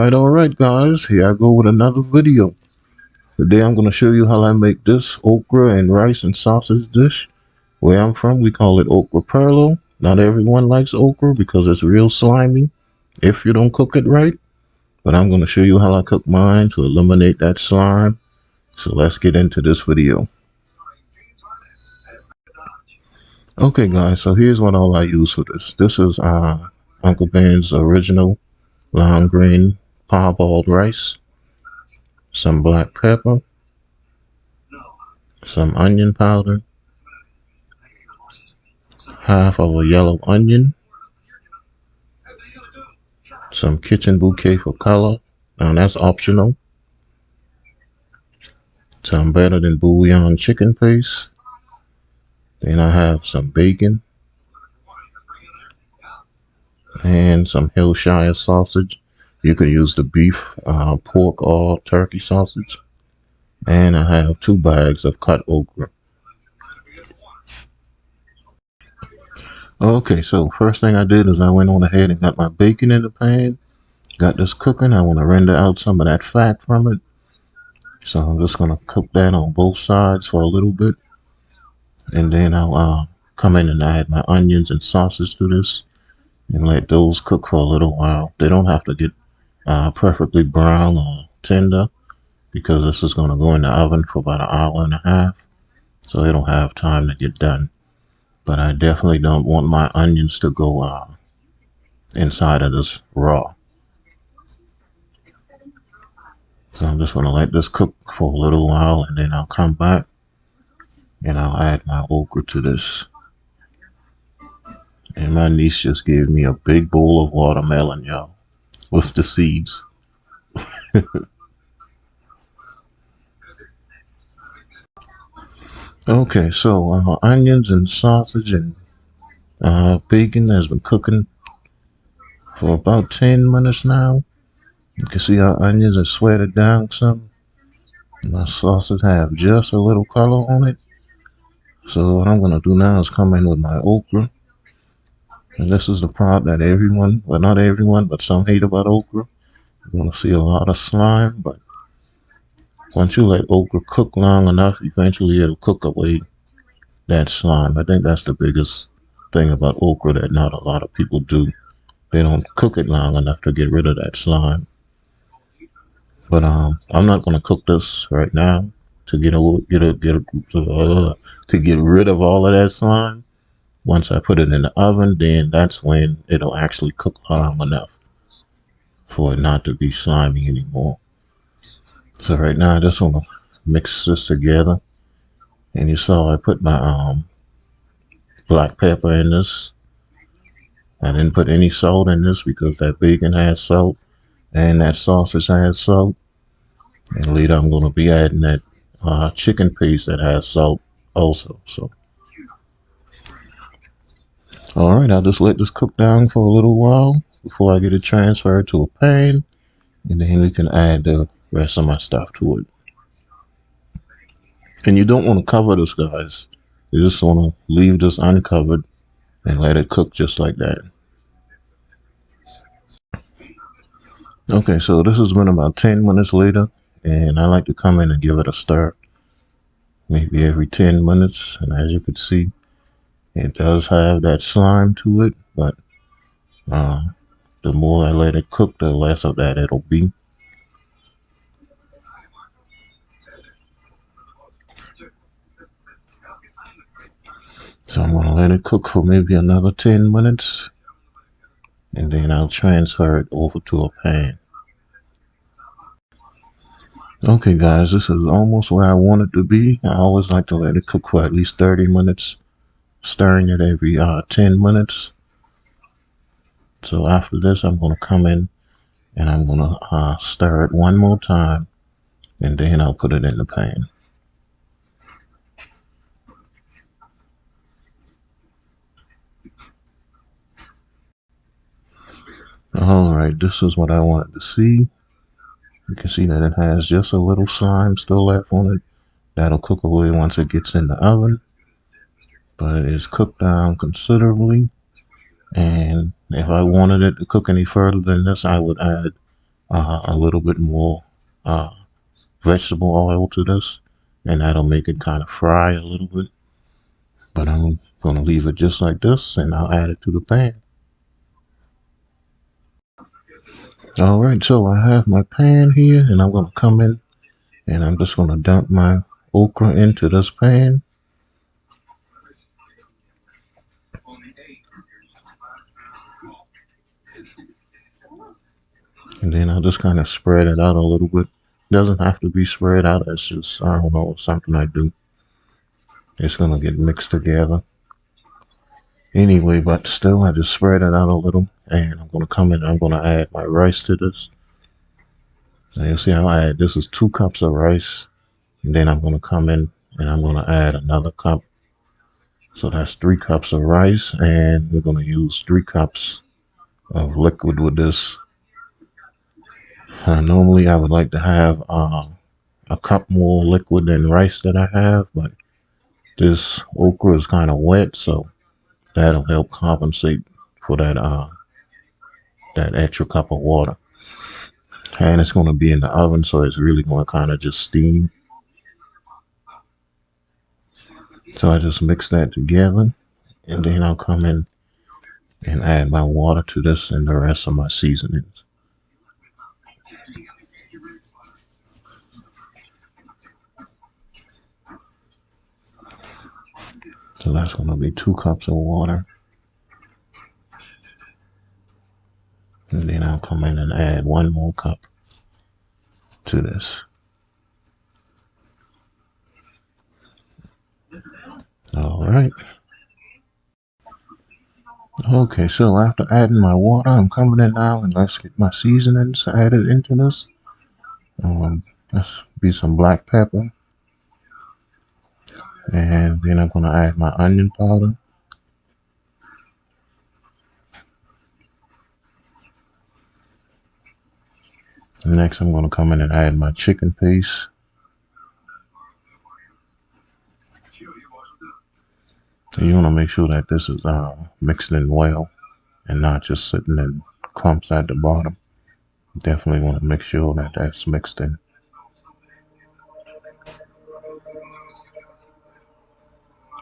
Alright guys, here I go with another video. Today I'm going to show you how I make this okra and rice and sausage dish. Where I'm from, we call it okra perlo. Not everyone likes okra because it's real slimy if you don't cook it right. But I'm going to show you how I cook mine to eliminate that slime. So let's get into this video. Okay guys, so here's what all I use for this. This is Uncle Ben's original long grain parboiled rice, some black pepper, some onion powder, half of a yellow onion, some kitchen bouquet for color, now that's optional, some better than bouillon chicken paste, then I have some bacon, and some Hillshire sausage. You could use the beef, pork, or turkey sausage. And I have 2 bags of cut okra. Okay, so first thing I did is I went on ahead and got my bacon in the pan. Got this cooking. I want to render out some of that fat from it. So I'm just going to cook that on both sides for a little bit. And then I'll come in and add my onions and sausage to this. And let those cook for a little while. They don't have to get perfectly brown or tender, because this is going to go in the oven for about an hour and a half. So it'll have time to get done. But I definitely don't want my onions to go inside of this raw. So I'm just going to let this cook for a little while, and then I'll come back and I'll add my okra to this. And my niece just gave me a big bowl of watermelon, y'all, with the seeds. Okay, so onions and sausage and bacon has been cooking for about 10 minutes now. You can see our onions are sweated down some. My sausage have just a little color on it. So what I'm going to do now is come in with my okra. And this is the part that everyone, well not everyone, but some hate about okra. You're going to see a lot of slime, but once you let okra cook long enough, eventually it'll cook away that slime. I think that's the biggest thing about okra that not a lot of people do. They don't cook it long enough to get rid of that slime. But I'm not going to cook this right now to get rid of all of that slime. Once I put it in the oven, then that's when it'll actually cook long enough for it not to be slimy anymore. So right now I just want to mix this together. And you saw I put my black pepper in this. I didn't put any salt in this because that bacon has salt and that sausage has salt. And later I'm going to be adding that chicken paste that has salt also. So, alright, I'll just let this cook down for a little while before I get it transferred to a pan. And then we can add the rest of my stuff to it. And you don't want to cover this, guys. You just want to leave this uncovered and let it cook just like that. Okay, so this has been about 10 minutes later, and I like to come in and give it a stir maybe every 10 minutes. And as you can see, it does have that slime to it, but the more I let it cook, the less of that it'll be. So I'm going to let it cook for maybe another 10 minutes, and then I'll transfer it over to a pan. Okay guys, this is almost where I want it to be. I always like to let it cook for at least 30 minutes, stirring it every 10 minutes. So after this, I'm going to come in and I'm going to stir it one more time, and then I'll put it in the pan. Alright, this is what I wanted to see. You can see that it has just a little slime still left on it. That'll cook away once it gets in the oven. But it is cooked down considerably. And if I wanted it to cook any further than this, I would add a little bit more uh, vegetable oil to this, and that'll make it kind of fry a little bit. But I'm going to leave it just like this, and I'll add it to the pan. All right, so I have my pan here, and I'm going to come in, and I'm just going to dump my okra into this pan. And then I'll just kind of spread it out a little bit. Doesn't have to be spread out. It's just, I don't know, it's something I do. It's going to get mixed together. Anyway, but still, I just spread it out a little. And I'm going to come in, I'm going to add my rice to this. And you see how I add, this is 2 cups of rice. And then I'm going to come in and I'm going to add another cup. So that's 3 cups of rice. And we're going to use 3 cups of liquid with this. Normally, I would like to have a cup more liquid than rice that I have, but this okra is kind of wet, so that'll help compensate for that extra cup of water. And it's going to be in the oven, so it's really going to kind of just steam. So I just mix that together, and then I'll come in and add my water to this and the rest of my seasonings. So that's going to be 2 cups of water. And then I'll come in and add 1 more cup to this. All right. Okay, so after adding my water, I'm coming in now and let's get my seasonings added into this. Let's be some black pepper. And then I'm going to add my onion powder. Next, I'm going to come in and add my chicken paste. So you want to make sure that this is mixed in well and not just sitting in clumps at the bottom. Definitely want to make sure that that's mixed in.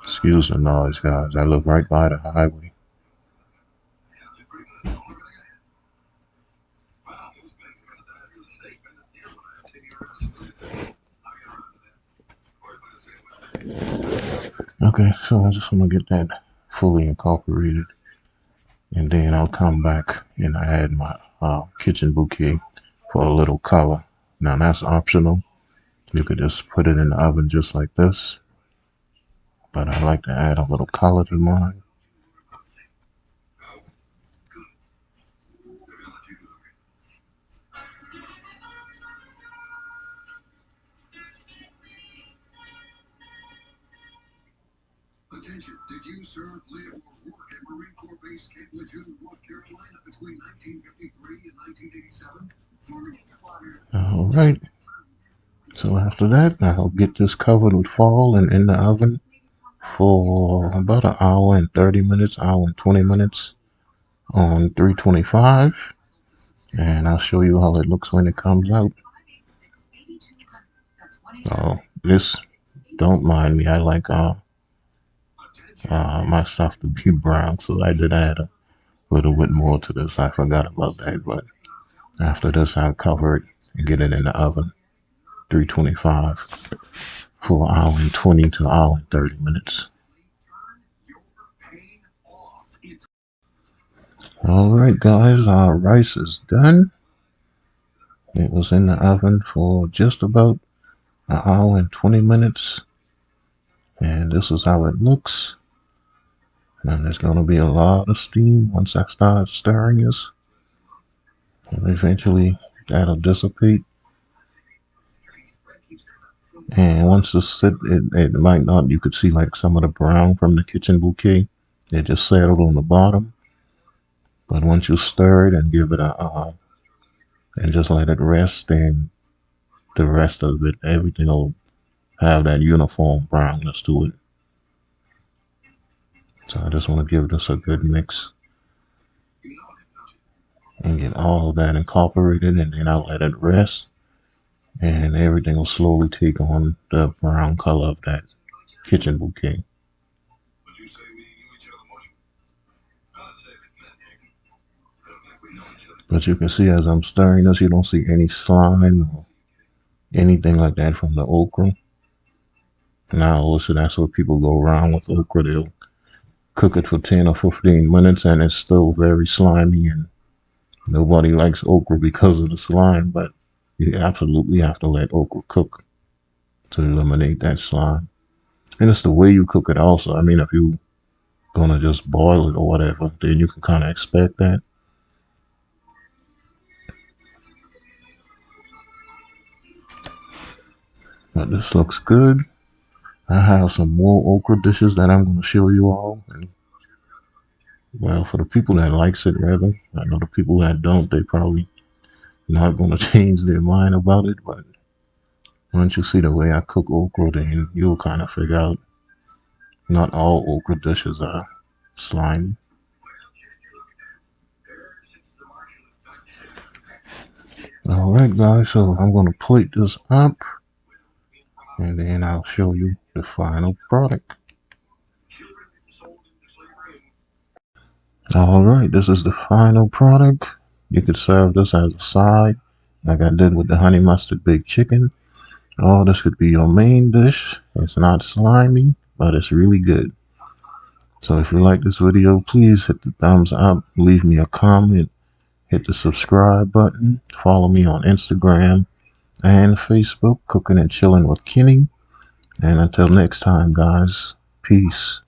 Excuse the noise, guys. I live right by the highway. Okay, so I just want to get that fully incorporated. And then I'll come back and add my kitchen bouquet for a little color. Now that's optional. You could just put it in the oven just like this. But I like to add a little color to mine. Attention, did you serve, live, or work at Marine Corps Base Camp Lejeune, North Carolina between 1953 and 1987? All right. So after that, I'll get this covered with foil and in the oven for about an hour and 30 minutes, hour and 20 minutes on 325. And I'll show you how it looks when it comes out. Oh, this, don't mind me. I like my stuff to be brown, so I did add a little bit more to this. I forgot about that, but after this, I'll cover it and get it in the oven, 325, for an hour and 20 to an hour and 30 minutes. All right, guys, our rice is done. It was in the oven for just about an hour and 20 minutes, and this is how it looks. And there's going to be a lot of steam once I start stirring this, and eventually that'll dissipate. And once this sit, it might not, you could see like some of the brown from the kitchen bouquet. It just settled on the bottom. But once you stir it and give it and just let it rest, then the rest of it, everything will have that uniform brownness to it. So I just want to give this a good mix. and get all of that incorporated, and then I'll let it rest, and everything will slowly take on the brown color of that kitchen bouquet. But you can see as I'm stirring this, you don't see any slime or anything like that from the okra. Now, listen, that's what people go around with okra. They'll cook it for 10 or 15 minutes and it's still very slimy, and nobody likes okra because of the slime, but you absolutely have to let okra cook to eliminate that slime. And it's the way you cook it also. I mean, if you're gonna just boil it or whatever, then you can kind of expect that. But this looks good. I have some more okra dishes that I'm going to show you all. And well, for the people that likes it, rather, I know the people that don't, they probably not going to change their mind about it. But once you see the way I cook okra, then you'll kind of figure out not all okra dishes are slimy. All right, guys. So I'm going to plate this up, and then I'll show you the final product. All right, this is the final product. You could serve this as a side, like I did with the honey mustard baked chicken. Or this could be your main dish. It's not slimy, but it's really good. So if you like this video, please hit the thumbs up, leave me a comment, hit the subscribe button, follow me on Instagram and Facebook, Cooking and Chilling with Kenny. And until next time, guys, peace.